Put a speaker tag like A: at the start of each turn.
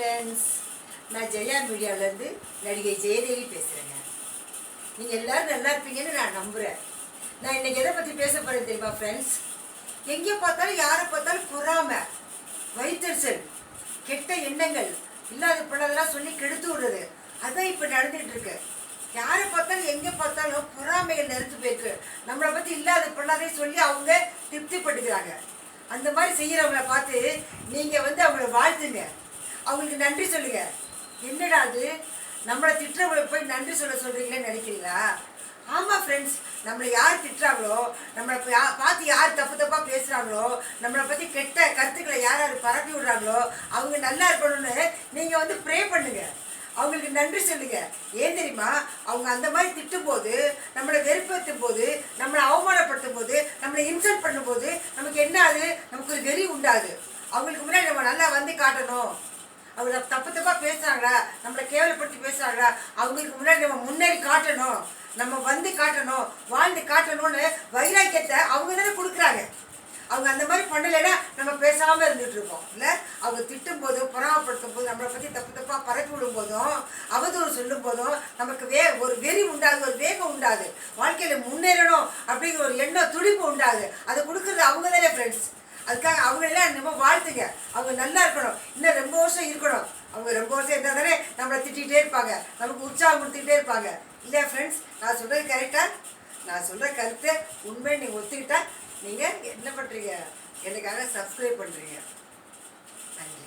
A: Friends, நான் ஜெயா மீடியாவிலேருந்து நடிகை ஜெயதேவி பேசுகிறேங்க. நீங்கள் எல்லோரும் நல்லா இருப்பீங்கன்னு நான் நம்புகிறேன். நான் இன்றைக்கி எதை பற்றி பேச போகிறேன் தெரியுமா ஃப்ரெண்ட்ஸ்? எங்கே பார்த்தாலும் யாரை பார்த்தாலும் பொறாமை, வயிற்றுச்சல், கெட்ட எண்ணங்கள், இல்லாத பழதெல்லாம் சொல்லி கெடுத்து விடுறது, அதான் இப்போ நடந்துகிட்டு இருக்கு. யாரை பார்த்தாலும் எங்கே பார்த்தாலும் பொறாமைகள் நிறுத்து போயிருக்கு. நம்மளை பற்றி இல்லாத பொருளாதே சொல்லி அவங்க திருப்திப்பட்டுக்கிறாங்க. அந்த மாதிரி செய்கிறவங்கள பார்த்து நீங்கள் அவங்கள வாழ்த்துங்க, அவங்களுக்கு நன்றி சொல்லுங்க. என்னடா அது, நம்மளை திட்டுறவங்களை போய் நன்றி சொல்கிறீங்களேன்னு நினைக்கிறீங்களா? ஆமாம் ஃப்ரெண்ட்ஸ், நம்மளை யார் திட்டுறாங்களோ, நம்மளை பார்த்து யார் தப்பாக பேசுகிறாங்களோ, நம்மளை பற்றி கெட்ட கருத்துக்களை யார் யார் பரப்பி விடுறாங்களோ அவங்க நல்லா இருக்கணும்னு நீங்கள் ப்ரே பண்ணுங்க, அவங்களுக்கு நன்றி சொல்லுங்க. ஏன் தெரியுமா, அவங்க அந்த மாதிரி திட்டும் போது, நம்மளை வெறுப்பேற்றும் போது, நம்மளை அவமானப்படுத்தும் போது, நம்மளை இன்சல்ட் பண்ணும்போது நமக்கு என்ன ஆகுது? நமக்கு ஒரு வெறி உண்டாது. அவங்களுக்கு முன்னாடி நம்ம நல்லா காட்டணும். அவங்க தப்பாக பேசுகிறாங்களா, நம்மளை கேவலப்படுத்தி பேசுகிறாங்களா, அவங்களுக்கு முன்னாடி நம்ம முன்னேறி காட்டணும், நம்ம காட்டணும், வாழ்ந்து காட்டணும்னு வைராக்கியத்தை அவங்க தானே கொடுக்குறாங்க. அவங்க அந்த மாதிரி பண்ணலைன்னா நம்ம பேசாமல் இருந்துகிட்டு இருக்கோம் இல்லை? அவங்க திட்டும் போதும், பொறாமப்படுத்தும் போதும், நம்மளை பற்றி தப்பாக பரப்பி விடும் போதும், அவதூறு சொல்லும் போதும் நமக்கு ஒரு வெறி உண்டாது, ஒரு வேகம் உண்டாது, வாழ்க்கையில் முன்னேறணும் அப்படிங்கிற ஒரு எண்ணம், துடிப்பு உண்டாது. அதை கொடுக்குறது அவங்க தானே ஃப்ரெண்ட்ஸ். அதுக்காக அவங்களெல்லாம் நம்ம வாழ்த்துங்க. அவங்க நல்லா இருக்கணும், இன்னும் ரொம்ப வருஷம் இருக்கணும். அவங்க ரொம்ப வருஷம் இருந்தால் தானே நம்மளை திட்டிகிட்டே இருப்பாங்க, நமக்கு உற்சாகம் கொடுத்துக்கிட்டே இருப்பாங்க இல்லையா ஃப்ரெண்ட்ஸ்? நான் சொல்கிறது கரெக்டாக? நான் சொல்கிற கருத்தை உண்மையை நீங்கள் ஒத்துக்கிட்டா நீங்கள் என்ன பண்ணுறீங்க? எனக்காக சப்ஸ்கிரைப் பண்ணுறீங்க. நன்றி.